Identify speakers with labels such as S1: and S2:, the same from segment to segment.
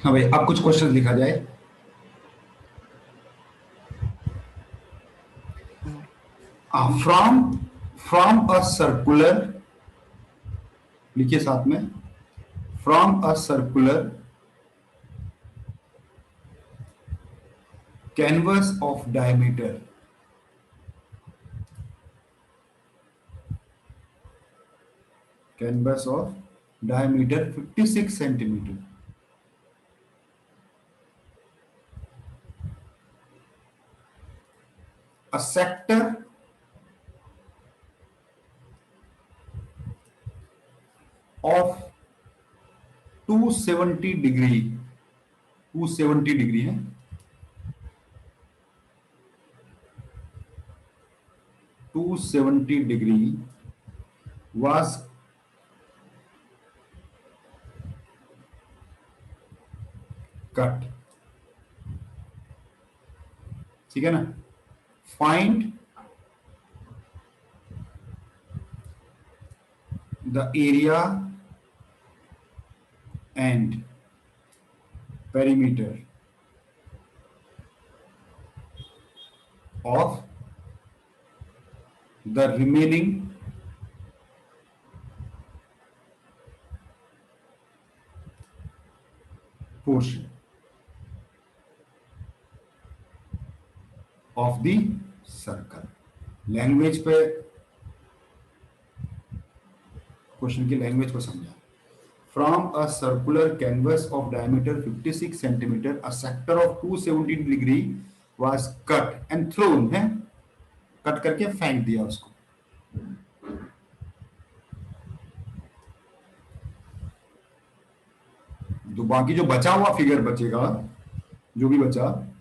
S1: हाँ भाई, अब कुछ क्वेश्चन लिखा जाए। फ्रॉम फ्रॉम अ सर्कुलर, लिखिए साथ में, from a circular canvas of diameter, canvas of diameter 56 centimetre, a sector of 270 degree, 270 degree है, 270 डिग्री was cut, ठीक है ना। Find the area and perimeter of the remaining portion of the circle। Language पे, question की language को समझा। From a circular canvas of diameter 56 centimeter, a sector of 270 degree was cut and thrown, है, cut करके फेंक दिया उसको। तो बाकी जो बचा हुआ फिगर बचेगा, जो भी बचा,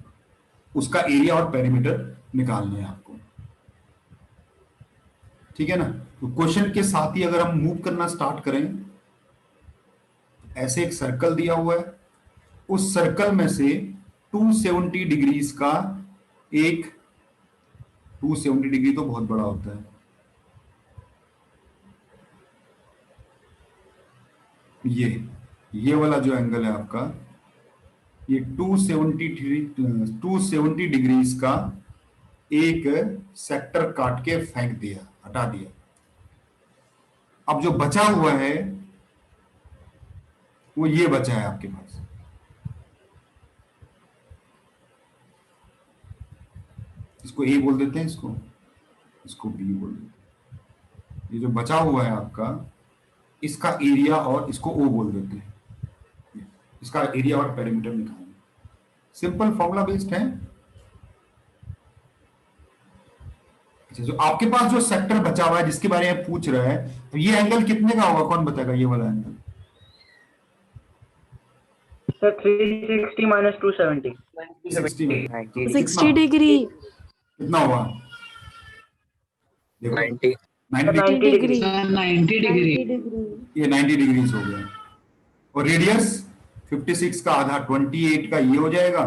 S1: उसका एरिया और पेरीमीटर निकालने हैं आपको, ठीक है ना। तो क्वेश्चन के साथ ही अगर हम मूव करना स्टार्ट करें, ऐसे एक सर्कल दिया हुआ है, उस सर्कल में से 270 डिग्रीज का एक, 270 डिग्री तो बहुत बड़ा होता है, ये वाला जो एंगल है आपका, ये 270 डिग्रीज का एक सेक्टर काट के फेंक दिया, हटा दिया। अब जो बचा हुआ है वो ये बचा है आपके पास, इसको ए बोल देते हैं, इसको बी बोल देते हैं। ये जो बचा हुआ है आपका, इसका एरिया और इसको ओ बोल देते हैं, इसका एरिया और पेरीमीटर निकालना। सिंपल फॉर्मूला बेस्ड है। अच्छा, जो आपके पास जो सेक्टर बचा हुआ है जिसके बारे में पूछ रहा है, तो ये एंगल कितने का होगा, कौन बताएगा ये वाला एंगल?
S2: Sir 360 minus 270,
S3: 60 degree.
S1: कितना होगा? देखो
S4: 90
S1: 90
S3: डिग्री।
S5: 90 डिग्री।
S1: ये 90 डिग्रीज हो गया। और रेडियस 56 का आधा 28 का ये हो जाएगा,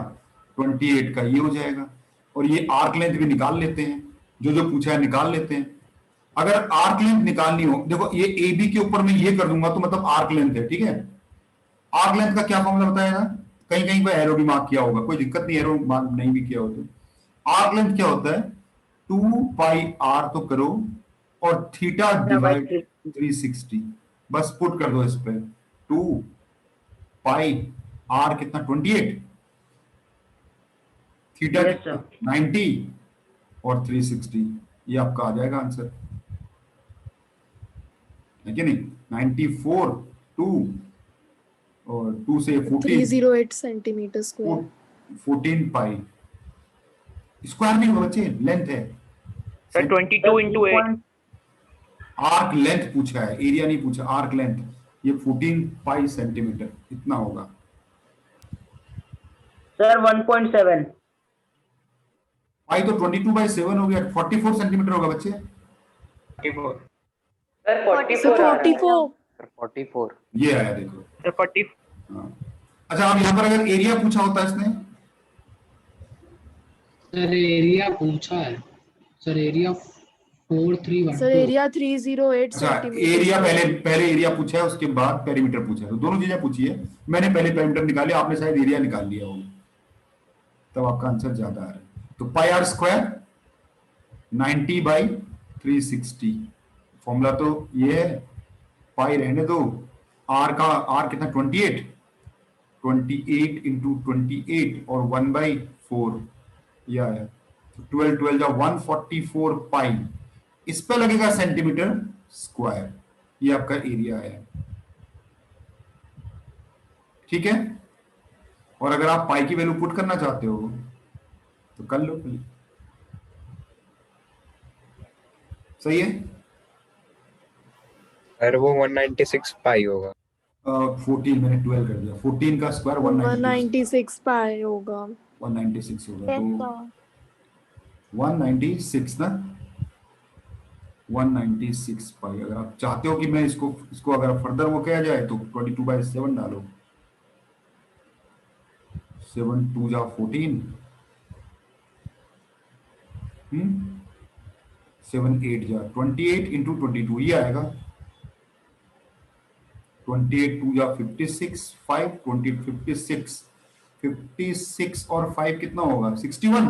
S1: 28 का ये हो जाएगा। और ये आर्क लेंथ भी निकाल लेते हैं, जो जो पूछा है निकाल लेते हैं। अगर आर्क लेंथ निकालनी हो, देखो ये ए बी के ऊपर मैं ये कर दूंगा तो मतलब आर्क लेंथ है, ठीक है। आर्क लेंथ का क्या फॉर्मूला बताया ना, कहीं कहीं पर एरो भी मार्क किया होगा, कोई दिक्कत नहीं, एरो मार्क नहीं भी किया हो तो। आर्क लेंथ क्या होता है, 2 पाई आर तो करो और थीटा डिवाइड 360, बस पुट कर दो इस पे। 2 पाई आर कितना, 28, थीटा 90 और 360, ये आपका आ जाएगा आंसर, है कि नहीं। 94 2 और 2 से 14,
S3: 308 सेंटीमीटर स्क्वायर,
S1: 14 पाई स्क्वायर नहीं होगा बच्चे, लेंथ है
S2: सर 22 into 8,
S1: आर्क लेंथ पूछा है, एरिया नहीं पूछा, आर्क लेंथ। ये 14 पाई सेंटीमीटर इतना होगा
S2: सर 1.7,
S1: पाई तो 22/7 हो गया, 44 सेंटीमीटर होगा बच्चे।
S2: 44 सर
S3: 44।
S4: 44
S1: ये आया देखो,
S2: सर 40।
S1: हाँ। अच्छा, अब यहाँ पर अगर एरिया पूछा होता है इसने,
S5: सर एरिया पूछा है, सर एरिया
S3: सर एरिया 308
S1: अच्छा,
S3: सेंटीमीटर
S1: एरिया
S3: स्क्वायर।
S1: पहले पहले एरिया पूछा है, उसके बाद पेरीमीटर पूछा है, तो दोनों चीजें पूछी है। मैंने पहले पेरीमीटर निकाले, आपने शायद एरिया निकाल लिया होगा, तब आपका आंसर ज्यादा आ रहा है। तो पाई आर स्क्वायर 90/360, फॉर्मूला तो ये है। पाई रहने दो, आर का आर कितना 28, 28 इंटू 28 और 1/4 यह है। तो 12 12 जा 144 पाई, इस पे लगेगा सेंटीमीटर स्क्वायर, ये आपका एरिया है। ठीक है, और अगर आप पाई की वैल्यू पुट करना चाहते हो तो कर लो, सही है।
S4: सर वो 196 पाई होगा।
S1: 14 मैंने 12 कर दिया, 14 का स्क्वायर 196,
S3: 196 पाए होगा।
S1: 196 होगा, तो 196 ना, 196 पाई। अगर आप चाहते हो कि मैं इसको इसको अगर फर्दर वो किया जाए तो 22/7 डालो, 7 2 जा 14, 7 8 जा 28 इंटू 22 ये आएगा। 28 2 जा 56, 5 20 56, 56 और 5 कितना होगा 61,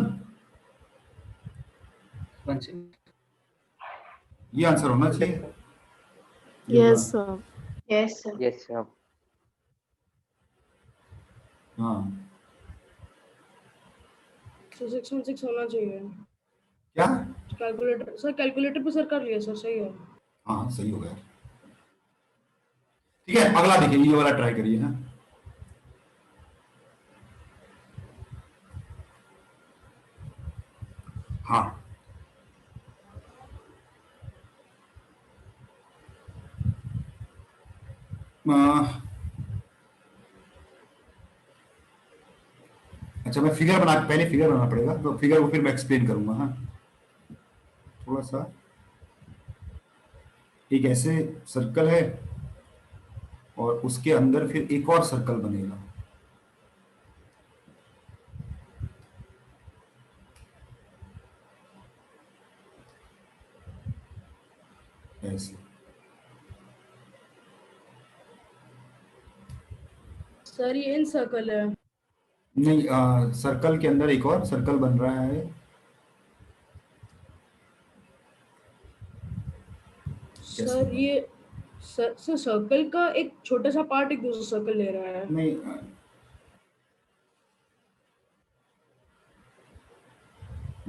S1: ये आंसर होना चाहिए।
S3: Yes sir.
S5: Yes sir.
S2: Yes sir.
S1: हाँ,
S6: सर 616 होना चाहिए।
S1: क्या?
S6: कैलकुलेटर सर, कैलकुलेटर पे सर कर लिया सर, सही है।
S1: हाँ सही हो गया। ठीक है, अगला देखिए, ये वाला ट्राई करिए ना। हाँ, अच्छा, मैं फिगर बना, पहले फिगर बनाना पड़ेगा, तो फिगर को फिर मैं एक्सप्लेन करूंगा। हाँ, थोड़ा सा, एक ऐसे सर्कल है और उसके अंदर फिर एक और सर्कल बनेगा, ऐसे।
S6: सर ये इन सर्कल है।
S1: नहीं, सर्कल के अंदर एक और सर्कल बन रहा है।
S6: सर ये सर सर्कल का एक छोटा सा पार्ट एक दूसरा सर्कल ले रहा है।
S1: नहीं,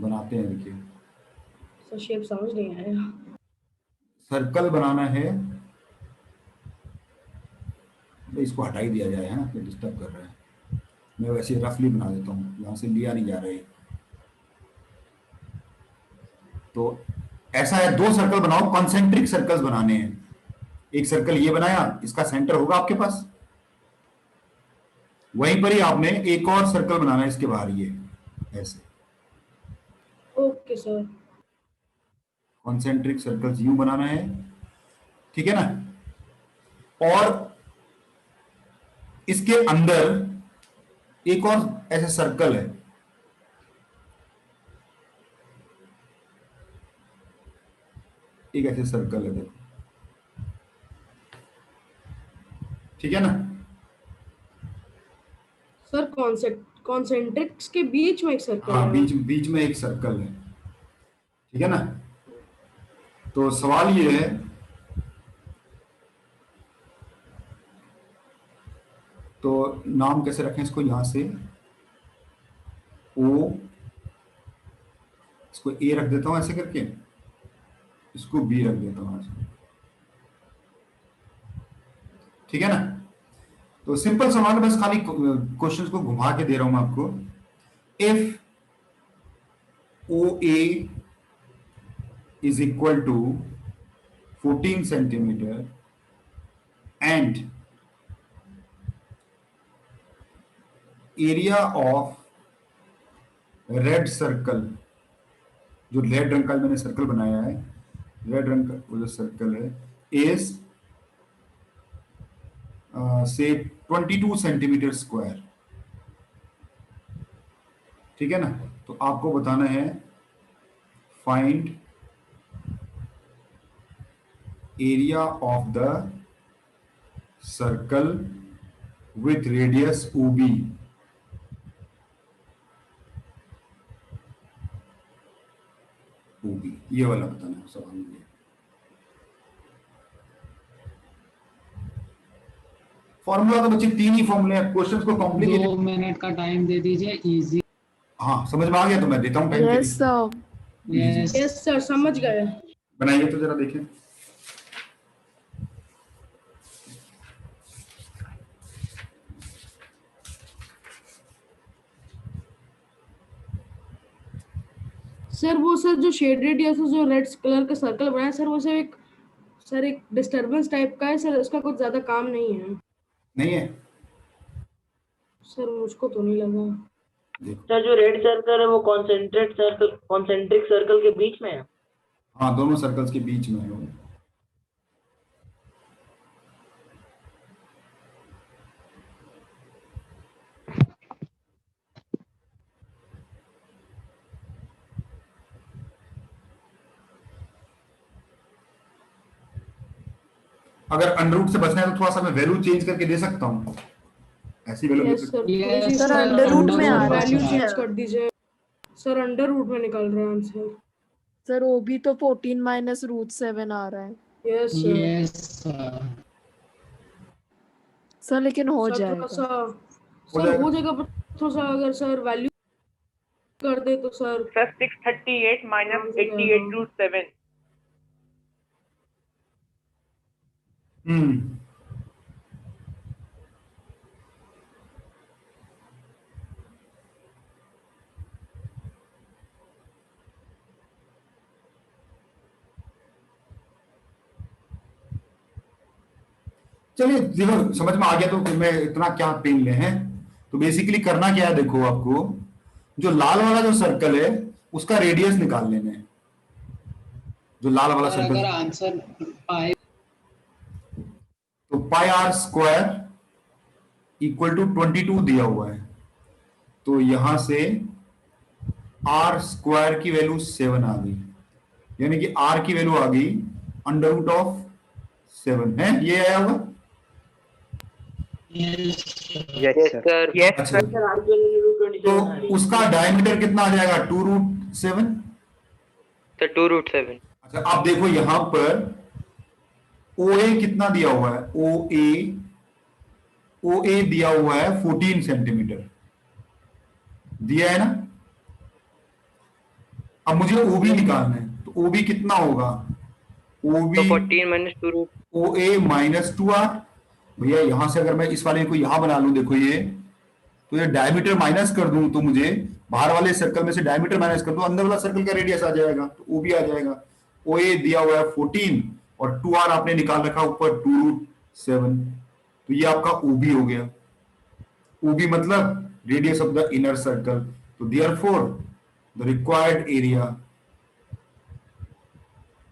S1: बनाते हैं, देखिए।
S6: सर शेप समझ नहीं आया।
S1: सर्कल बनाना है, तो इसको हटा ही दिया जाए, है ना, तो डिस्टर्ब कर रहा है। मैं वैसे रफली बना देता हूँ, यहाँ से लिया नहीं जा रहा है। तो ऐसा है, दो सर्कल बनाओ, कॉन्सेंट्रिक सर्कल्स बनाने हैं। एक सर्कल ये बनाया, इसका सेंटर होगा आपके पास, वहीं पर ही आपने एक और सर्कल बनाना है इसके बाहर, ये ऐसे
S6: ओके सर।
S1: कॉन्सेंट्रिक सर्कल्स यूं बनाना है, ठीक है ना। और इसके अंदर एक और ऐसा सर्कल है, एक ऐसे सर्कल है, देखो, ठीक है ना।
S6: सर कॉन्सेंट्रिक्स के बीच में एक सर्कल
S1: हाँ,
S6: है।
S1: बीच बीच में एक सर्कल है, ठीक है ना। तो सवाल ये है, तो नाम कैसे रखें इसको, यहां से ओ, इसको ए रख देता हूं ऐसे करके, इसको बी रख देता हूं ऐसे, ठीक है ना। तो सिंपल सवाल, बस खाली क्वेश्चंस को घुमा के दे रहा हूं मैं आपको। If O A is equal to 14 centimetre and area of red circle, जो रेड रंग का मैंने सर्कल बनाया है, रेड रंग का वो जो सर्कल है, इज से 22 सेंटीमीटर स्क्वायर, ठीक है ना। तो आपको बताना है find area of the circle with radius OB। OB ये वाला बताना है सवाल में। फॉर्मूला तो बच्चे 3 ही फॉर्मूले हैं, क्वेश्चंस को
S5: 2
S1: कॉम्प्लिकेटेड।
S5: मिनट का टाइम दे दीजिए, इजी।
S1: हाँ समझ में आ गया तो मैं देता हूँ time.
S3: Yes sir.
S5: Yes
S6: yes sir, समझ गए।
S1: बनाइए तो जरा देखें।
S6: सर वो सर जो शेडेड या जो रेड कलर का सर्कल बनाया सर, वो सर एक डिस्टरबेंस टाइप का है सर, उसका कुछ ज्यादा काम नहीं है
S1: नहीं है
S6: सर, मुझको तो नहीं लगा।
S1: देखो।
S2: सर जो रेड सर्कल है वो कॉन्सेंट्रिक सर्कल के बीच में है।
S1: हाँ दोनों सर्कल्स के बीच में है वो। अगर अंडररूट से बचना है तो थोड़ा सा मैं वैल्यू चेंज करके दे सकता हूँ, ऐसी वैल्यू दे
S6: यस
S1: सकता हूँ।
S6: Sir,
S5: Yes,
S3: sir
S5: sir,
S3: under root में आ
S5: under
S3: रहा
S6: वैल्यू
S3: है।
S6: चेंज कर दीजिए सर, अंडर रूट में निकल रहा है आंसर।
S3: सर OB तो 14 माइनस रूट 7 आ रहा है।
S6: Yes sir.
S5: Yes sir.
S3: Sir लेकिन हो
S6: सर थोड़ा
S3: जाएगा।
S6: सा सर हो जाएगा, पर थोड़ा सा अगर सर वैल्यू कर दे तो सर।
S2: Sir 638 minus 88 root 7।
S1: चलिए देखो समझ में आ गया तो मैं इतना क्या पेन ले हैं। तो बेसिकली करना क्या है, देखो आपको जो लाल वाला जो सर्कल है उसका रेडियस निकाल लेना है। जो लाल वाला
S5: सर अगर
S1: सर्कल,
S5: आंसर पाए
S1: तो पाई आर स्क्वायर इक्वल टू 22 दिया हुआ है, तो यहां से आर स्क्वायर की वैल्यू 7 आ गई, यानी कि आर की वैल्यू आ गई अंडर रूट ऑफ 7 है, ये आया होगा।
S5: Yes
S4: yes sir.
S2: यस
S1: अच्छा,
S2: सर। सर आर की वैल्यू रूट 27
S1: तो
S2: आ रही है।
S1: उसका डायमीटर कितना आ जाएगा 2 रूट 7।
S2: Sir 2 root 7।
S1: अच्छा आप देखो यहां पर OA कितना दिया हुआ है, OA दिया हुआ है 14 सेंटीमीटर दिया है ना। अब मुझे OB निकालना है, तो OB कितना होगा, OB
S2: तो 14 minus 2 root.
S1: OA minus 2R। भैया यहां से अगर मैं इस वाले को यहां बना लूं, देखो ये, तो ये डायमीटर माइनस कर दूं तो मुझे बाहर वाले सर्कल में से डायमीटर माइनस कर दूं, अंदर वाला सर्कल का रेडियस आ जाएगा, तो OB आ जाएगा। OA दिया हुआ है 14 और 2R आपने निकाल रखा ऊपर 2 रूट 7, तो ये आपका OB हो गया। OB मतलब radius of the inner circle. तो देयरफॉर द रिक्वायर्ड एरिया,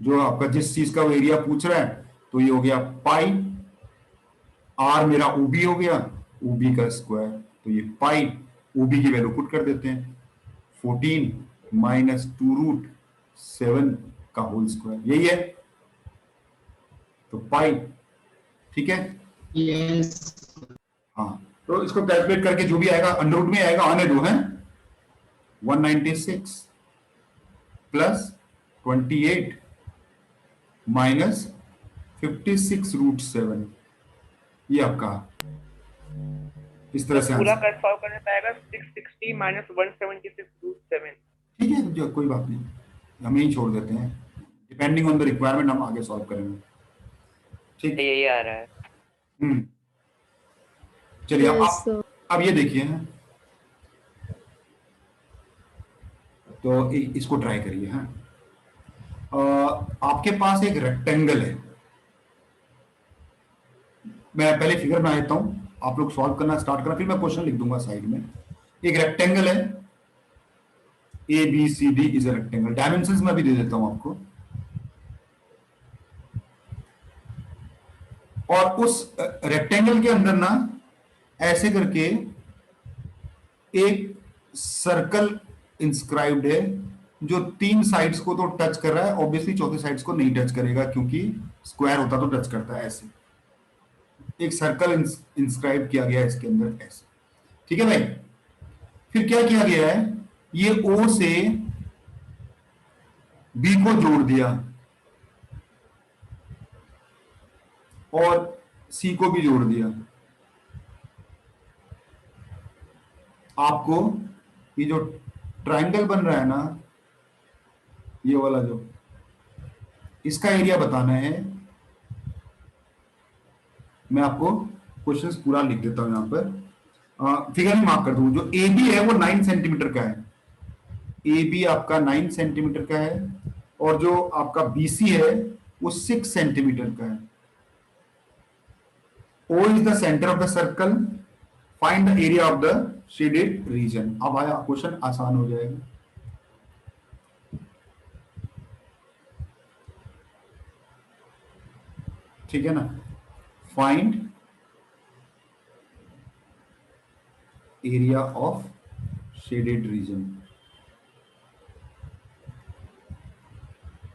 S1: जो आपका जिस चीज का वो एरिया पूछ रहा है, तो ये हो गया पाई, आर मेरा OB हो गया, OB का स्क्वायर, तो ये पाई OB की वैल्यू पुट कर देते हैं 14 माइनस 2 रूट 7 का होल स्क्वायर, यही है। तो पाई, ठीक है।
S5: यस
S1: हाँ तो इसको कैलकुलेट करके जो भी आएगा अंडर रूट में आएगा, आने दो है। 196 प्लस 28 माइनस 56 रूट 7, ये आपका इस तरह से
S2: पूरा
S1: आंसर।
S2: कर सॉल्व करने पे आएगा 660 माइनस 176 रूट 7।
S1: ठीक है जो कोई बात नहीं, हम यही छोड़ देते हैं, डिपेंडिंग ऑन द रिक्वायरमेंट हम आगे सॉल्व करेंगे। ठीक,
S2: यही आ रहा है।
S1: चलिए
S3: यस
S1: आप
S3: सर।
S1: अब ये देखिए, तो इसको ट्राई करिए। हाँ आपके पास एक रेक्टेंगल है, मैं पहले फिगर बना देता हूं, आप लोग सॉल्व करना स्टार्ट करना, फिर मैं क्वेश्चन लिख दूंगा साइड में। एक रेक्टेंगल है, ABCD is a rectangle, dimensions में भी दे देता हूं आपको। और उस रेक्टेंगल के अंदर ना ऐसे करके एक सर्कल इंस्क्राइब्ड है जो 3 साइड्स को तो टच कर रहा है, ऑब्वियसली चौथे साइड्स को नहीं टच करेगा, क्योंकि स्क्वायर होता तो टच करता है। ऐसे एक सर्कल इंस्क्राइब किया गया है इसके अंदर ऐसे। ठीक है भाई, फिर क्या किया गया है, ये ओ से बी को जोड़ दिया और सी को भी जोड़ दिया। आपको ये जो ट्रायंगल बन रहा है ना, ये वाला जो, इसका एरिया बताना है। मैं आपको क्वेश्चंस पूरा लिख देता हूं यहां पर, फिगर में मार्क कर दूं। जो ए बी है वो 9 सेंटीमीटर का है, ए बी आपका 9 सेंटीमीटर का है, और जो आपका बीसी है वो 6 सेंटीमीटर का है। O is the center of the circle. Find the area of the shaded region. अब आया क्वेश्चन, आसान हो जाएगा। ठीक है ना, find area of shaded region.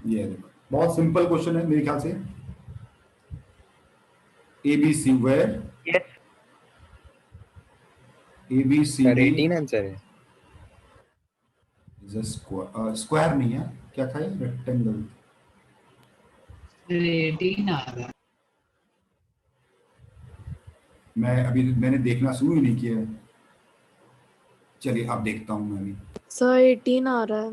S1: ये देखो, बहुत सिंपल क्वेश्चन है मेरे ख्याल से। ABC where
S2: Yes.
S4: Sir
S1: ABCD
S4: 18 answer है।
S1: is a square, स्क्वायर नहीं है, क्या था ये, रेक्टेंगल।
S5: 18 आ रहा है।
S1: मैंने देखना शुरू ही नहीं किया है। चलिए अब देखता हूं मैं भी।
S3: सर 18 आ रहा है।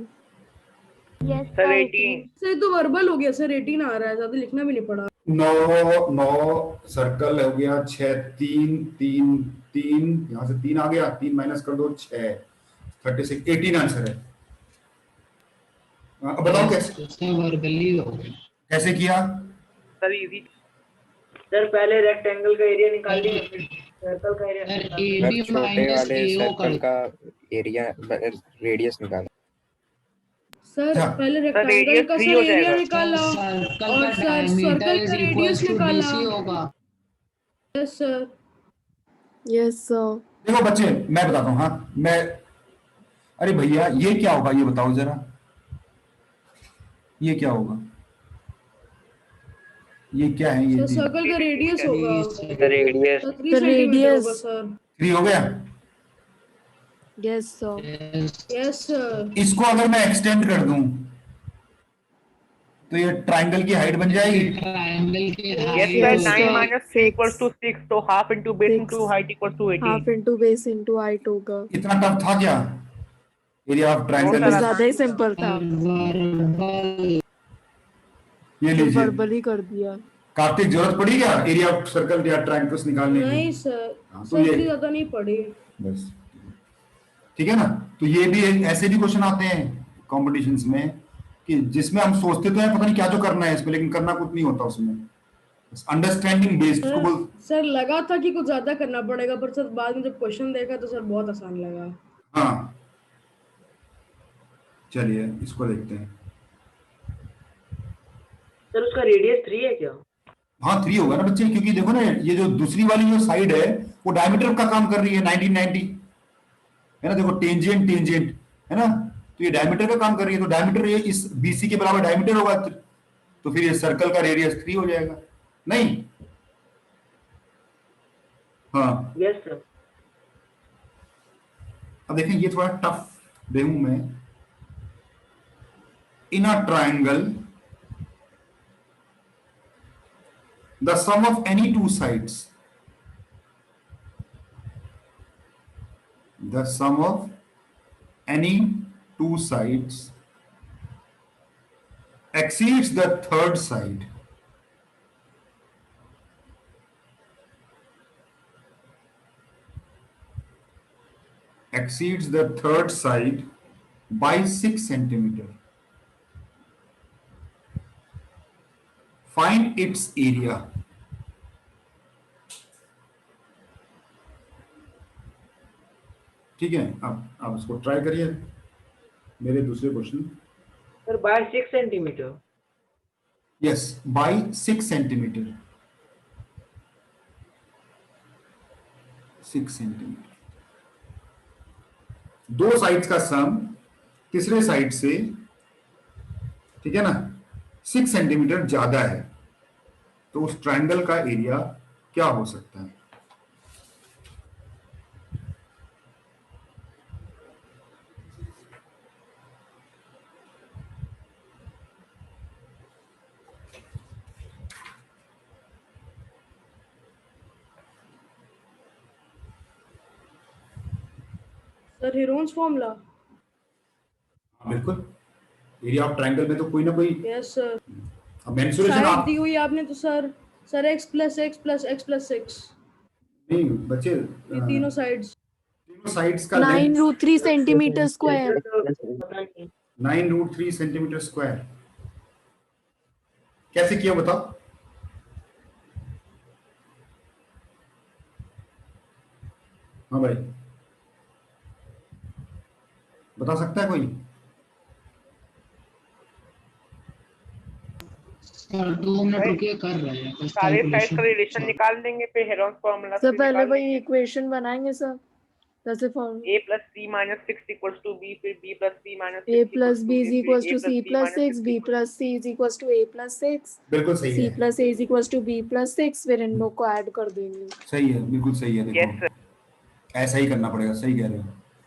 S7: Yes,
S2: Sir,
S7: sir,
S2: 18.
S6: सर ये तो वर्बल हो गया सर, 18 आ रहा है, ज्यादा लिखना भी नहीं पड़ा।
S1: 9 सर्कल हो गया, 6 3 3 3, यहां से 3 आ गया, 3 माइनस कर दो 6, 36, 18 आंसर है। अब बताओ कैसे
S5: उसका वर्गली हो गया।
S1: कैसे किया।
S2: Sir easy. सर पहले रेक्टेंगल का एरिया निकालिए, फिर सर्कल का एरिया
S5: सर
S2: निकालिए।
S5: ए
S4: सर
S5: बी
S4: छोटे
S5: माइनस
S4: वाले
S5: ए ओ
S4: सर्कल
S5: कर
S4: का एरिया रेडियस निकालो।
S6: सर
S1: अच्छा।
S6: पहले
S2: radius
S6: रेक्टेंगल का
S2: 3
S6: सर
S2: हो
S6: एरिया
S2: जाएगा।
S6: निकाला
S5: सर्कल
S6: और
S5: का
S6: सर
S5: डायमीटर
S6: सर्कल
S5: इज
S6: का
S5: इक्वल
S6: रेडियस
S5: टू
S6: निकाला।
S5: बीसी होगा।
S6: Yes sir.
S3: Yes sir.
S1: देखो बच्चे, मैं बताता हूँ, हाँ मैं, अरे भैया ये क्या होगा, ये बताओ जरा, ये क्या होगा, ये क्या है, ये
S6: सर सर्कल का रेडियस होगा।
S2: Radius
S6: sir 3
S3: The
S6: centimetre
S3: radius.
S6: होगा सर।
S1: 3 हो गया।
S3: Yes sir.
S6: Yes sir.
S1: इसको अगर मैं एक्सटेंड कर दूं तो ये ट्रायंगल की हाइट बन जाएगी।
S5: ट्रायंगल की
S2: Yes,
S5: height
S2: sir.
S3: Yes,
S2: 9
S3: sir.
S2: minus 3 equals to 6. So half into base
S3: Six.
S2: into height equals to 18.
S3: Half into base into height होगा।
S1: इतना टफ था क्या, एरिया ऑफ
S2: बहुत
S1: ट्रायंगल।
S2: सारा
S3: ज्यादा ही सिंपल था,
S5: वर्बल।
S1: ये
S3: तो
S1: लीजिए,
S3: वर्बली कर दिया।
S1: कार्तिक जरूरत पड़ी क्या एरिया ऑफ सर्कल या ट्रायंगल्स निकालने की।
S6: नहीं सर,
S1: हाँ, तो
S6: सर
S1: ये
S6: इतनी ज्यादा नहीं पड़ी।
S1: बस ठीक है ना। तो ये भी ऐसे भी क्वेश्चन आते हैं कॉम्पिटिशन्स में कि जिसमें हम सोचते तो है पता नहीं क्या जो करना है इसमें, लेकिन करना कुछ नहीं होता उसमें, अंडरस्टैंडिंग बेस्ड उसको बोल।
S6: सर लगा था कि कुछ ज्यादा करना पड़ेगा, पर सर बाद में जब क्वेश्चन देखा तो सर बहुत आसान लगा।
S1: हाँ चलिए इसको देखते हैं।
S2: सर उसका रेडियस 3 है क्या?
S1: हाँ 3 होगा ना बच्चे, क्योंकि देखो ना ये जो दूसरी वाली जो साइड है वो डायमीटर का काम कर रही है 1990, है ना। देखो टेंजेंट टेंजेंट है ना, तो ये डायमीटर का काम कर रही है, तो डायमीटर ये इस बीसी के बराबर डायमीटर होगा, तो फिर ये सर्कल का रेडियस 3 हो जाएगा। नहीं, हाँ
S2: यस सर।
S1: अब देखें ये थोड़ा टफ दे हूं मैं। In a triangle the sum of any two sides, the sum of any two sides exceeds the third side by 6 centimeter. Find its area. ठीक है, अब आप इसको ट्राई करिए। मेरे दूसरे question,
S2: sir by 6 centimetre.
S1: Yes by 6 centimetre, 6 centimetre, दो sides का सम तीसरे साइड से, ठीक है ना, 6 सेंटीमीटर ज्यादा है, तो उस ट्रायंगल का एरिया क्या हो सकता है?
S6: Sir Heron's formula.
S1: बिल्कुल, एरिया ऑफ ट्रायंगल में तो कोई ना कोई
S6: यस सर।
S1: मेंसुरेशन
S6: साइड
S1: आप
S6: दी हुई है आपने तो sir x plus x plus x plus 6
S1: नहीं बच्चे,
S6: ये तीनों साइड्स।
S1: तीनों साइड्स का
S3: 9
S1: लेंथ
S3: रूट 3 सेंटीमीटर स्क्वायर।
S2: तो पता नहीं।
S1: 9√3 सेंटीमीटर स्क्वायर। कैसे किया बताओ? हाँ भाई, बता सकता है कोई?
S5: सर 2 मिनट रुकिए, कर रहे हैं बस
S7: सारे साइड का रिलेशन
S5: कैलकुलेशन।
S7: निकाल देंगे, फिर हेरोन्स फॉर्मूला
S3: सर
S7: से
S3: पहले
S7: निकाल
S3: वही
S7: देंगे।
S3: इक्वेशन बनाएंगे सर, जैसे formula
S7: a plus c minus 6 equals to b, फिर b plus c minus 6
S3: a
S7: equals
S3: plus
S7: to
S3: b
S7: a,
S3: is
S7: फिर
S3: equals
S7: a
S3: to
S7: plus
S3: c
S7: b
S3: plus
S7: minus
S3: 6,
S7: 6
S3: b
S7: equals
S3: plus c is equals to a plus 6,
S1: बिल्कुल सही
S3: c
S1: है,
S3: plus a is equals to b plus 6, फिर इन लोग को add कर देंगे।
S1: सही है, बिल्कुल सही है।
S7: yes
S1: देखो
S7: sir।
S1: ऐसा ही करना पड़ेगा, सही कह रहे हो।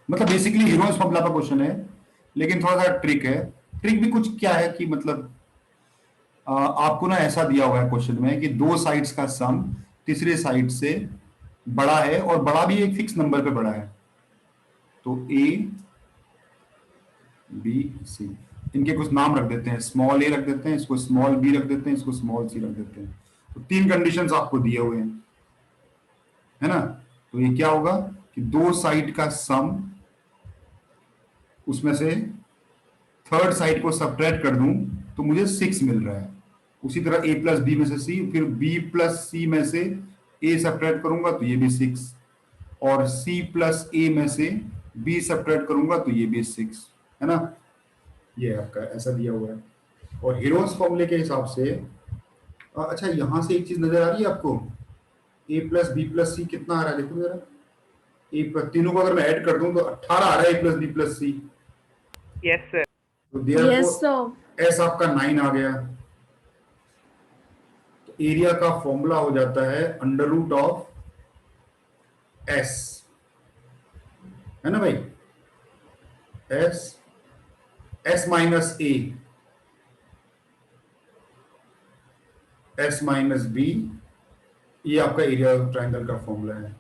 S1: मतलब बेसिकली हीरोज फॉर्मूला का क्वेश्चन है, लेकिन थोड़ा सा ट्रिक है। ट्रिक भी कुछ क्या है कि मतलब आपको ना ऐसा दिया हुआ है क्वेश्चन में कि दो साइड्स का सम तीसरे साइड से बड़ा है, और बड़ा भी एक फिक्स नंबर पे बड़ा है, तो ए बी सी, इनके कुछ नाम रख देते हैं, स्मॉल ए रख देते हैं, इसको स्मॉल बी रख देते हैं, इसको स्मॉल सी रख देते हैं। तो 3 कंडीशंस आपको दिए हुए हैं, है ना। तो ये क्या होगा कि दो साइड का सम, उसमें से थर्ड साइड को सब्ट्रैक्ट कर दूं तो मुझे 6 मिल रहा है। उसी तरह a प्लस बी में से c, फिर b प्लस सी में से a सब्ट्रैक्ट करूंगा तो ये भी 6, और c प्लस a में से b सब्ट्रैक्ट करूंगा तो ये भी 6, है ना। ये आपका ऐसा दिया हुआ है। और हीरोज फॉर्मूले के हिसाब से अच्छा, यहां से एक चीज नजर आ रही है आपको, a प्लस बी प्लस सी कितना आ रहा है, देखो जरा। तीनों को अगर मैं ऐड कर दूं तो 18 आ रहा है a plus B plus C.
S7: yes sir।
S1: तो
S3: यस
S1: therefore
S3: सर।
S1: s आपका 9 आ गया। तो एरिया का फॉर्मूला हो जाता है अंडर रूट ऑफ s, है ना भाई, s minus a, s minus b, ये आपका एरिया ऑफ ट्रायंगल का फॉर्मूला है।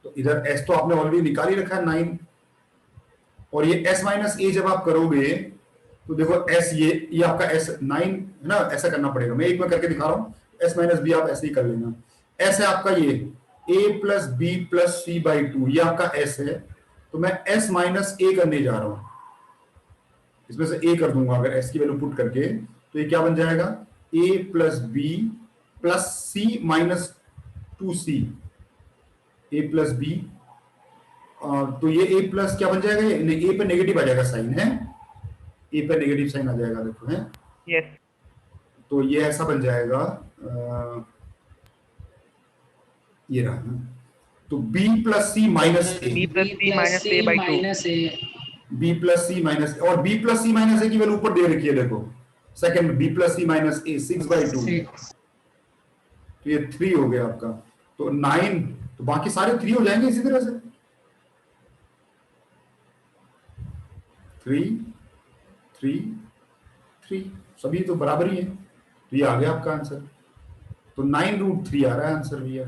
S1: तो इधर s तो आपने ऑलरेडी निकाल ही रखा है 9, और ये s माइनस a जब आप करोगे तो देखो s, ये आपका s 9 है ना, ऐसा करना पड़ेगा। मैं एक बार करके दिखा रहा हूँ, s माइनस बी आप ऐसे ही कर लेना। s है आपका ये a plus B plus C by 2, ये आपका s है। तो मैं s माइनस a करने जा रहा हूँ, इसमें से a कर दूंगा अगर s की वैल्यू पुट करके, तो ये क्या बन जाएगा, a plus B plus C minus 2c, a plus B, तो ये a प्लस क्या बन जाएगा, ये a पे नेगेटिव आ जाएगा साइन, है ए पे नेगेटिव साइन आ जाएगा, देखो है।
S7: yes
S1: तो ये ऐसा बन जाएगा, ये रहा ना, तो b plus C minus A,
S7: b plus c minus a by 2
S5: minus A,
S1: b plus C minus, और b plus C minus A की वैल्यू ऊपर दे रखी है, देखो second b plus C minus A 6/2,
S5: 6
S1: तो ये 3 हो गया आपका। तो 9, तो बाकी सारे 3 हो जाएंगे इसी तरह से, 3 3 3 सभी तो बराबर ही है। तो ये आ गया आपका आंसर। तो 9√3 आ रहा है आंसर भैया,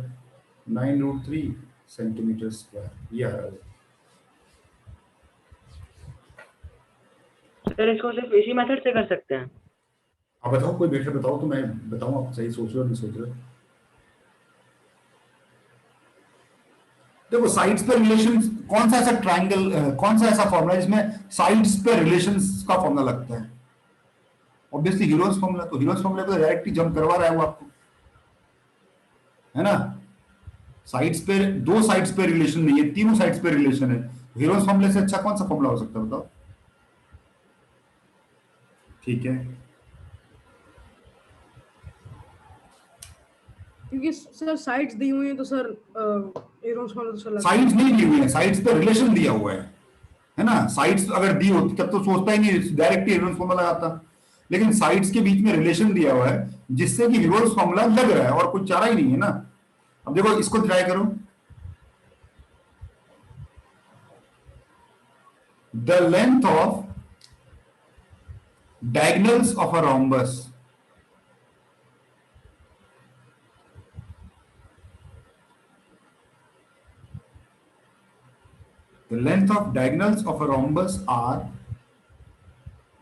S1: 9√3 सेंटीमीटर स्क्वायर, ये आ रहा है।
S2: सर इसको सिर्फ इसी मेथड से कर सकते हैं?
S1: आप बताओ, कोई बेटर बताओ तो मैं बताऊं, आप सही सोच रहे हो नहीं सोच रहे हो। देखो साइड्स पे रिलेशन, कौन सा ऐसा ट्रायंगल, कौन सा ऐसा फॉर्मूला जिसमें साइड्स पे रिलेशंस का फॉर्मूला लगता है? Obviously heroes formula. तो हीरोज फॉर्मूला को डायरेक्ट ही जंप करवा रहा है वो आपको, है ना। साइड्स पे, दो साइड्स पे रिलेशन नहीं है, तीनों साइड्स पे रिलेशन है। हीरोज फॉर्मूले से अच्छा कौन सा फॉर्मूला हो सकता है बताओ? ठीक है,
S6: क्योंकि सर साइड्स दी हुई हैं तो सर हेरोन्स फॉर्मूला तो सर लगता है।
S1: साइड्स नहीं दी हुई है, साइड्स पे रिलेशन दिया हुआ है है ना। साइड्स अगर दी होती तब तो सोचता ही नहीं, डायरेक्ट ही रिवर्स फॉर्मूला लगाता। लेकिन साइड्स के बीच में रिलेशन दिया हुआ है जिससे कि रिवर्स फॉर्मूला लग रहा है और कुछ चारा ही नहीं है ना। अब देखो इसको ट्राई करो, the length of diagonals of a rhombus, the length of diagonals of a rhombus are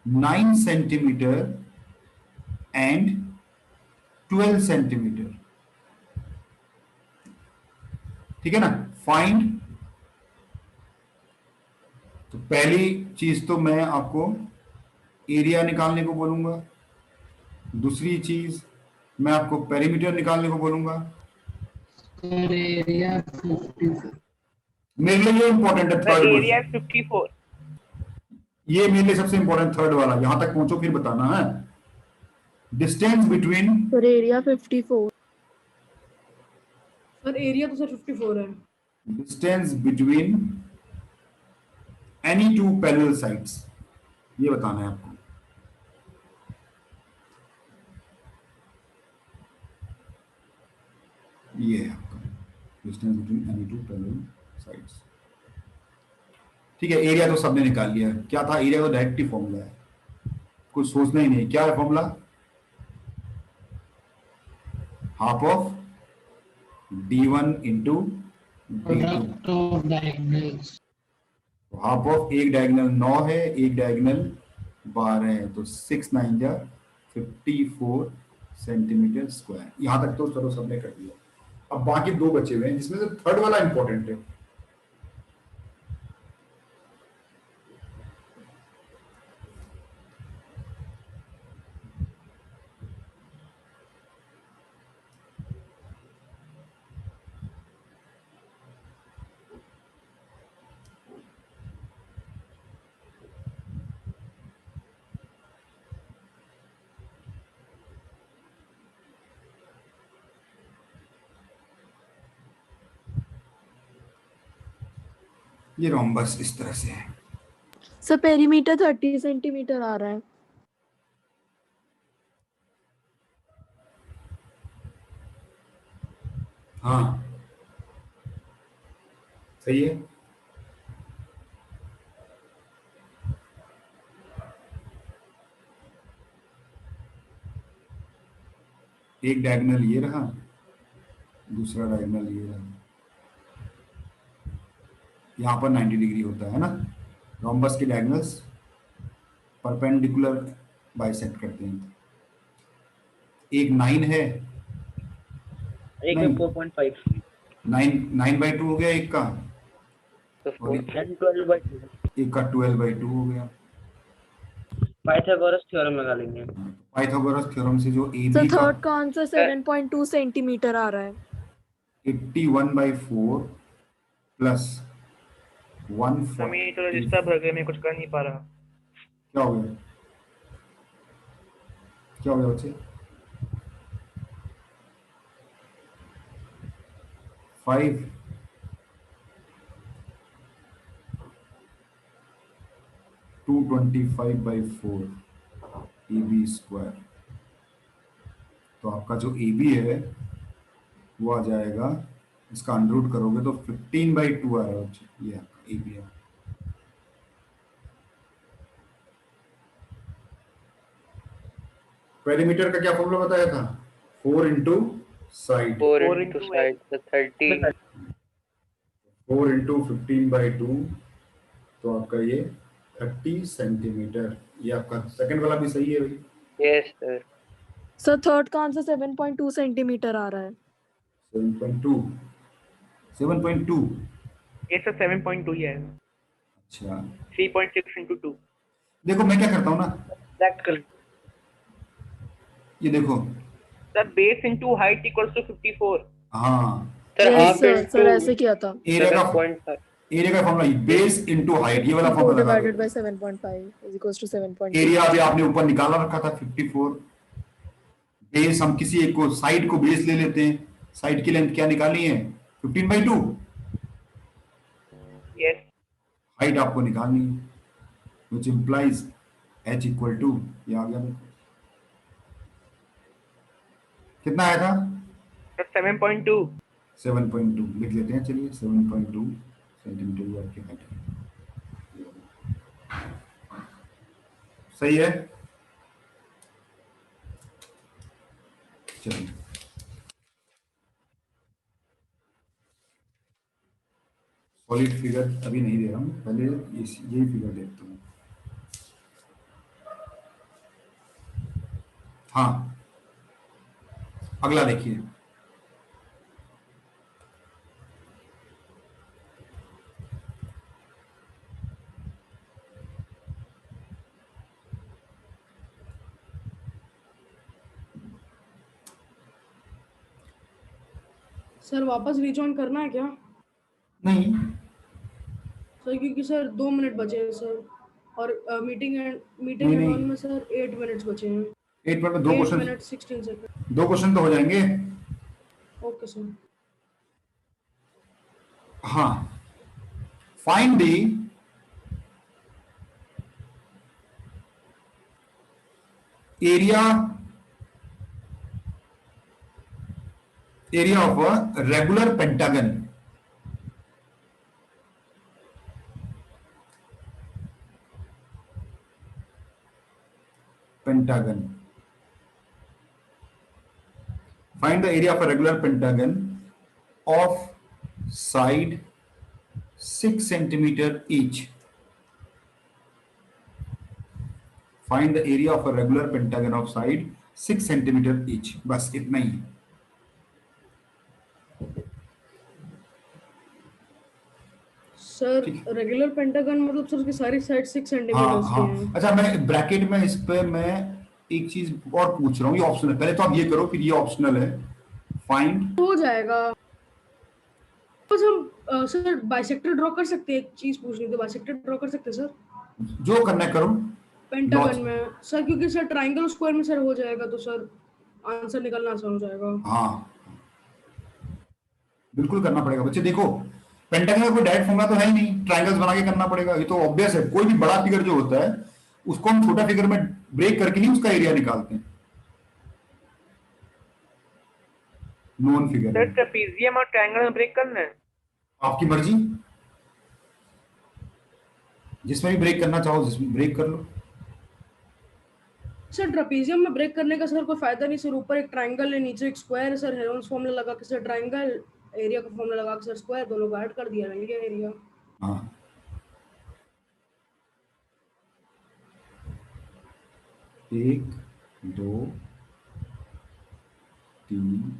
S1: 9 centimeter and 12 centimeter, ठीक है ना। फाइंड, तो पहली चीज तो मैं आपको एरिया निकालने को बोलूंगा, दूसरी चीज मैं आपको पेरीमीटर निकालने को बोलूंगा।
S5: Sir area 54।
S1: मेरे लिए ये इंपॉर्टेंट है
S7: The
S1: third
S7: area
S1: question,
S7: is 54.
S1: ये मेरे लिए सबसे इंपॉर्टेंट थर्ड वाला, यहां तक पहुंचो फिर बताना है। Distance between,
S3: sir area 54।
S6: Sir area तो सर 54 है।
S1: Distance between any two parallel sides, ये बताना है आपको। ये है आपका distance between any two parallel sides, ठीक है। एरिया तो सबने निकाल लिया, क्या था एरिया, तो डायरेक्ट ही फॉर्मूला है, कुछ सोचना ही नहीं। क्या है formula, half of d1 into d2।
S5: Product of diagonals.
S1: Half of, एक डायगोनल 9 है, एक डायगोनल 12 है, तो 6 9 जा 54 सेंटीमीटर स्क्वायर। यहां तक तो चलो सबने कर दिया। अब बाकी दो बचे हुए हैं जिसमें से थर्ड वाला इंपॉर्टेंट है। ये रोम्बस इस तरह से है।
S3: सर पेरीमीटर 30 सेंटीमीटर आ रहा है।
S1: हाँ सही है। एक डायगोनल ये रहा, दूसरा डायगोनल ये रहा, यहाँ पर 90 डिग्री होता है ना। रोम्बस के डायगोनल्स परपेंडिकुलर बाइसेक्ट करते हैं। एक 9 है,
S2: एक है 4.5
S1: 9/2 हो गया एक का, और
S2: and 12/2
S1: एक का 12/2 हो गया।
S2: पाइथागोरस थ्योरम लगा लेंगे।
S1: पाइथागोरस थ्योरम से जो ए
S3: सर
S1: बी का
S3: थर्ड का आंसर 7.2 सेंटीमीटर आ रहा है।
S1: 81/4 प्लस 140।
S7: हमें तो डिस्टर्ब हो गया, मैं कुछ कर नहीं पा रहा।
S1: क्या हो गया, क्या हो गया बच्चे? 5 225/4 AB स्क्वायर। तो आपका जो AB है वो आ जाएगा, इसका अंडररूट करोगे तो 15/2 आ रहा है बच्चे, ये आपका AB है। पेरीमीटर का क्या फॉर्मूला बताया था, 4 into side,
S4: 4
S7: 4
S4: into
S7: into
S4: side, so 30.
S1: 4 into 15/2, तो आपका ये 30 सेंटीमीटर। ये आपका सेकंड वाला भी सही है भाई।
S4: Yes, sir.
S3: सर थर्ड का आंसर 7.2 सेंटीमीटर आ रहा है।
S1: 7.2।
S7: ये सर 7.2 ही है।
S1: अच्छा
S7: 3.6 into 2।
S1: देखो मैं क्या करता हूँ ना,
S2: प्रैक्टिकल
S1: ये देखो,
S7: sir base into height equals to 54।
S1: हाँ
S4: Sir,
S3: Yes,
S4: half
S3: sir,
S4: into
S3: sir ऐसे किया था।
S1: एरिया का
S4: 7.5.
S1: एरिया का फॉर्मूला बेस इंटू हाइट, ये वाला
S3: 54
S1: फॉर्मूला लगा
S3: divided
S1: दो।
S3: by 7.5 is equals to 7.2।
S1: Area अभी आपने ऊपर निकाला रखा था 54, बेस हम किसी एक को साइड को बेस ले लेते हैं। साइड की लेंथ क्या निकाली है, 15/2।
S7: यस
S1: हाइट आपको निकालनी है, which implies h equal to, ये आ गया देखो कितना आया था,
S7: Sir, 7.2.
S1: 7.2 लिख लेते हैं, चलिए 7.2 सेंटीमीटर वर्ग की हाइट है। सही है, चलिए सॉलिड फिगर अभी नहीं दे रहा हूँ, पहले यही फिगर देखता हूँ। हाँ, अगला देखिए,
S6: सर वापस रिजॉइन करना है क्या
S1: नहीं
S6: सर, क्योंकि सर 2 मिनट बचे हैं सर, और मीटिंग
S1: नहीं, नहीं।
S6: ऑन में सर 8 मिनट्स बचे हैं।
S1: 8 मिनट में 2
S6: 8
S1: क्वेश्चन,
S6: मिनट 16 सेकंड।
S1: 2 क्वेश्चन तो हो जाएंगे।
S6: Okay sir.
S1: हाँ, find the area of a regular pentagon. Pentagon, find the area of a regular pentagon of side 6 centimeter each. Find the area of a regular pentagon of side 6 centimeter each. बस इतना ही है।
S6: Sir
S1: ठीक है।
S6: Regular pentagon मतलब sir उसकी सारी side 6
S1: हाँ
S6: centimetre की
S1: हाँ,
S6: हैं।
S1: अच्छा मैं ब्रैकेट में इस पे मैं एक चीज और पूछ रहा हूँ, ये ऑप्शनल है, पहले तो आप ये करो फिर ये ऑप्शनल है। फाइंड,
S6: हो जाएगा। बस हम सर बाइसेक्टर ड्रॉ कर सकते हैं, एक चीज पूछनी थी, बाइसेक्टर ड्रॉ कर सकते हैं सर
S1: जो करना है करो।
S6: पेंटागन में सर, क्योंकि सर ट्रायंगल स्क्वायर में सर हो जाएगा तो सर आंसर निकलना आसान हो जाएगा।
S1: हाँ बिल्कुल करना पड़ेगा बच्चे, देखो पेंटागन का कोई डायरेक्ट फॉर्मूला तो है ही नहीं, ट्रायंगल्स बना के करना पड़ेगा, ये तो ऑब्वियस है। कोई भी बड़ा फिगर जो होता है उसको हम छोटा फिगर में ब्रेक करके ही उसका एरिया निकालते हैं, नॉन फिगर
S7: Sir,
S1: में।
S7: trapezium और triangle में break करना है।
S1: आपकी मर्जी, जिसमें भी ब्रेक करना चाहो जिसमें ब्रेक कर लो।
S6: सर ट्रापेजियम में ब्रेक करने का सर कोई फायदा नहीं सर, ऊपर एक ट्रायंगल है नीचे एक स्क्वायर है सर, हेरोन्स फॉर्मूला लगा के सर ट्रायंगल, एरिया का फॉर्मूला लगा के सर स्क्वायर, दोनों को ऐड कर दिया, मिल गया एरिया।
S1: हाँ, 1 2 3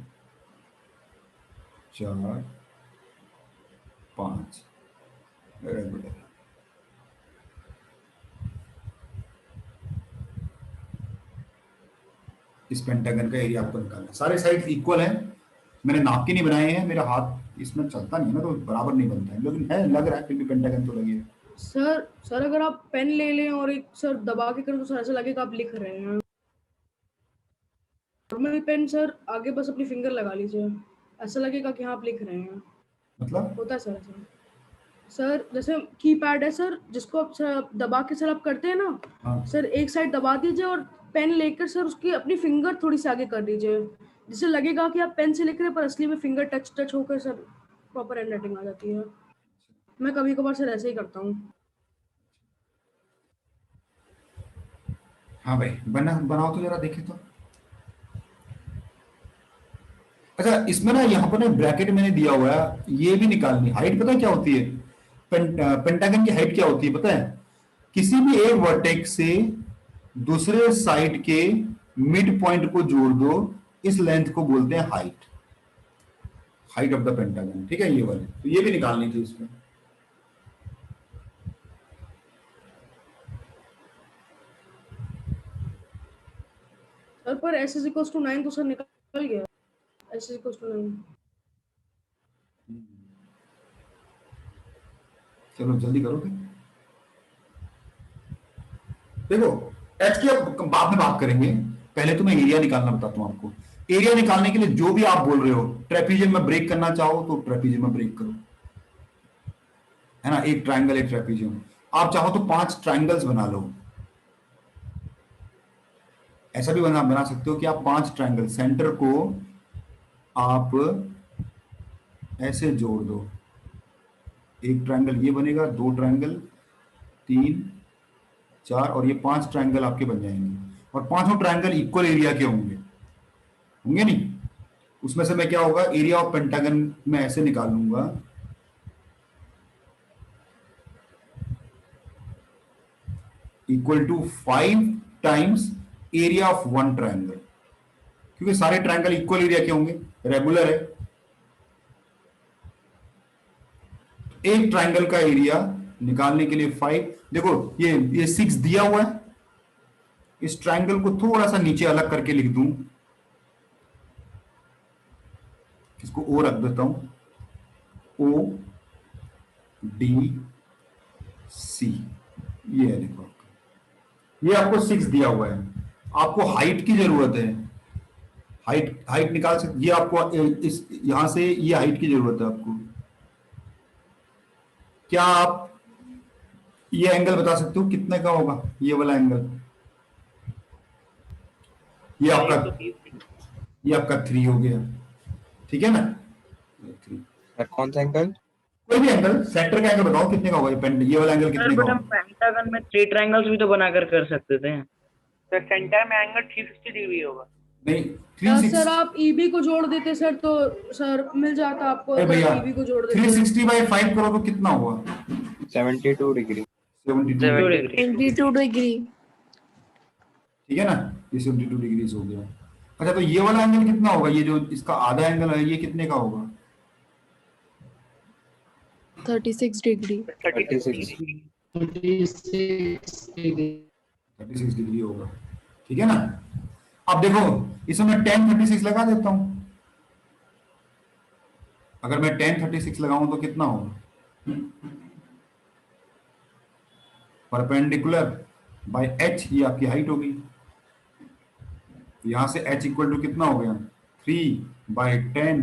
S1: 4 5 रेगुलर। इस पेंटागन का एरिया आपको निकालना है, सारे साइड इक्वल हैं, मैंने नाप के नहीं बनाए हैं, मेरा हाथ इसमें चलता नहीं है ना तो बराबर नहीं बनता है, लेकिन है लग रहा है फिर भी पेंटागन तो लगे।
S6: सर अगर आप पेन ले लें और एक सर दबा के करें तो सर ऐसा लगेगा आप लिख रहे हैं। नॉर्मल पेन सर आगे बस अपनी फिंगर लगा लीजिए, ऐसा लगेगा कि हाँ आप लिख रहे हैं,
S1: मतलब
S6: होता है सर ऐसा। सर जैसे कीपैड है सर, जिसको आप सर दबा के सर आप करते हैं ना,
S1: हाँ,
S6: सर एक साइड दबा दीजिए और पेन लेकर सर उसकी अपनी फिंगर थोड़ी सी आगे कर दीजिए, जिससे लगेगा कि आप पेन से लिख रहे हैं पर असली में फिंगर टच होकर सर प्रॉपर हैंड राइटिंग आ जाती है। मैं कभी कभार सर ऐसे ही करता हूँ।
S1: हाँ भाई बनाओ तो जरा देखे तो। अच्छा इसमें ना यहाँ पर ना ब्रैकेट मैंने दिया हुआ है, ये भी निकालनी हाइट, पता है क्या होती है पेंटागन की हाइट क्या होती है पता है, किसी भी एक वर्टेक्स से दूसरे साइड के मिड पॉइंट को जोड़ दो, इस लेंथ को बोलते हैं height, height of the pentagon. ठीक है, ये वाले तो ये भी निकालनी थी इसमें।
S6: सर पर s = 9 तो सर निकल गया, s = 9।
S1: चलो जल्दी करो फिर। देखो एच की अब बाद में बात करेंगे, पहले तो मैं एरिया निकालना बताता हूं आपको। एरिया निकालने के लिए जो भी आप बोल रहे हो, ट्रेपीजियम में ब्रेक करना चाहो तो ट्रेपीजियम में ब्रेक करो, है ना, एक ट्रायंगल एक ट्रेपीजियम। आप चाहो तो 5 ट्रायंगल्स बना लो, ऐसा भी बना सकते हो कि आप 5 ट्रायंगल, सेंटर को आप ऐसे जोड़ दो, एक ट्रायंगल ये बनेगा, 2 ट्रायंगल, 3, 4 और ये 5 ट्रायंगल आपके बन जाएंगे। और पांचों ट्रायंगल इक्वल एरिया के होंगे, होंगे नहीं? उसमें से मैं क्या होगा, एरिया ऑफ पेंटागन में ऐसे निकाल लूंगा, equal to 5 times area of 1 triangle, क्योंकि सारे ट्रायंगल इक्वल एरिया के होंगे, रेगुलर है। एक ट्रायंगल का एरिया निकालने के लिए 5, देखो ये 6 दिया हुआ है, इस ट्रायंगल को थोड़ा सा नीचे अलग करके लिख दूं, इसको ओ रख देता हूं, ओ डी सी, ये है, देखो ये आपको 6 दिया हुआ है। आपको हाइट की जरूरत है, हाइट निकाल सकते, ये आपको इस यहां से ये हाइट की जरूरत है आपको। क्या आप ये एंगल बता सकते हो कितने का होगा, ये वाला एंगल? ये आपका 3 हो गया, ठीक है ना? 3,
S8: सर कौन सा एंगल?
S1: कोई भी एंगल, सेंटर का एंगल बताओ कितने का होगा, ये वाला एंगल कितने का
S2: बट हम
S1: होगा?
S2: पेंटागन में 3 ट्रायंगल्स भी तो बनाकर कर सकते थे।
S7: तो सेंटर में एंगल 360 डिग्री होगा।
S1: नहीं,
S6: सर आप ईबी को जोड़ देते सर, तो सर मिल जाता आपको।
S1: अरे भैया,
S6: ईबी को जोड़ देते
S1: 360/5 करो तो कितना होगा?
S8: 72 डिग्री।
S1: 72 degree,
S3: 22 degree.
S1: ठीक है ना? ये 72 डिग्री हो गया। अच्छा, तो ये वाला एंगल कितना होगा, ये जो इसका आधा एंगल है, ये कितने का होगा?
S3: 36 डिग्री।
S8: 36
S1: 36 डिग्री होगा, ठीक है ना? अब देखो, इसमें मैं tan 36 लगा देता हूं। अगर मैं tan 36 लगाऊं तो कितना होगा? परपेंडिकुलर बाय h, ये आपकी हाइट होगी। यहां से h इक्वल टू कितना हो गया? 3/10,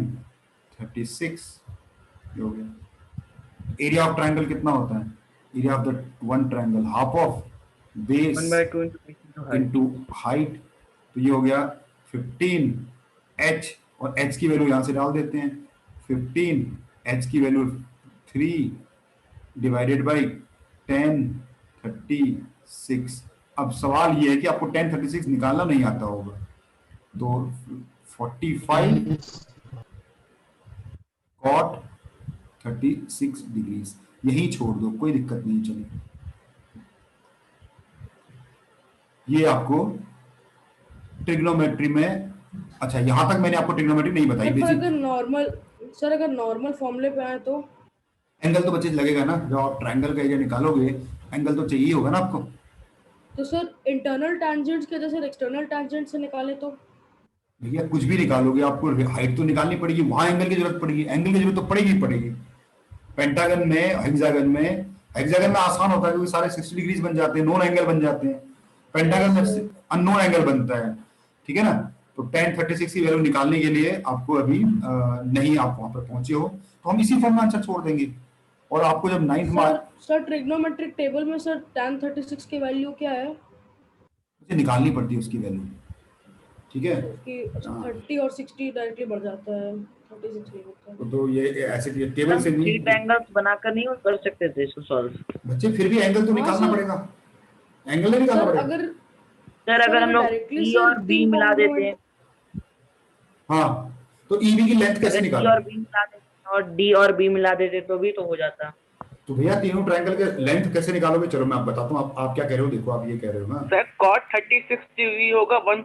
S1: 36 ये हो गया। एरिया ऑफ ट्रायंगल कितना होता है? Area of the one triangle, half of base
S2: 1/2
S1: into height, तो ये हो गया 15h, और h की वैल्यू यहां से डाल देते हैं, 15, h की वैल्यू 3 डिवाइडेड बाई 10, 36। अब सवाल ये है कि आपको 10, 36 निकालना नहीं आता होगा, तो 45 cot 36 डिग्रीज यही छोड़ दो, कोई दिक्कत नहीं चलेगी। ये आपको ट्रिग्नोमेट्री में, अच्छा यहां तक मैंने आपको ट्रिग्नोमेट्री नहीं बताई।
S6: अगर नॉर्मल फॉर्मूले पे आए तो
S1: एंगल तो बच्चे लगेगा ना, जब आप ट्रायंगल का एरिया निकालोगे एंगल तो चाहिए होगा ना आपको।
S6: तो सर इंटरनल टैंजेंट्स के जैसे एक्सटर्नल टैंजेंट से निकाले तो?
S1: भैया कुछ भी निकालोगे आपको हाइट तो निकालनी पड़ेगी, वहां एंगल की जरूरत पड़ेगी, एंगल की जरूरत तो पड़ेगी। पेंटागन में, हेक्सागन में आसान होता है क्योंकि सारे 60 डिग्रीज बन जाते हैं, नॉन एंगल बन जाते हैं। पेंटागन में अननोन एंगल बनता है, ठीक है ना? तो tan 36 की वैल्यू निकालने के लिए आपको अभी नहीं, आप वहां पर पहुंचे हो तो हम इसी फॉर्म में आंसर छोड़ देंगे। और आपको जब 9th में
S6: सर ट्रिग्नोमेट्रिक टेबल में सर tan 36 की वैल्यू क्या है?
S1: मुझे निकालनी पड़ती है उसकी वैल्यू, ठीक है?
S6: कि 30 और 60 डायरेक्टली बढ़ जाता है, 36 नहीं होता है।
S1: तो ये ऐसे टेबल से नहीं,
S2: 3 ट्रायंगल्स बनाकर नहीं कर सकते थे इसको सॉल्व।
S1: बच्चे फिर भी एंगल तो निकालना पड़ेगा, एंगल नहीं निकालना
S6: सर
S1: पड़ेगा।
S2: अगर हम लोग
S6: directly
S2: E और B मिला देते हैं,
S1: हाँ, तो ईबी की लेंथ कैसे
S2: अगर E
S1: निकालें?
S2: और B मिला देते और D और B मिला देते तो भी तो हो जाता।
S1: तो भैया तीनों ट्रायंगल के लेंथ कैसे निकालोगे? चलो मैं आप बताता हूँ, आप क्या कह रहे हो, देखो आप ये कह रहे हो ना,
S7: सर cot 36 डिग्री होगा 1.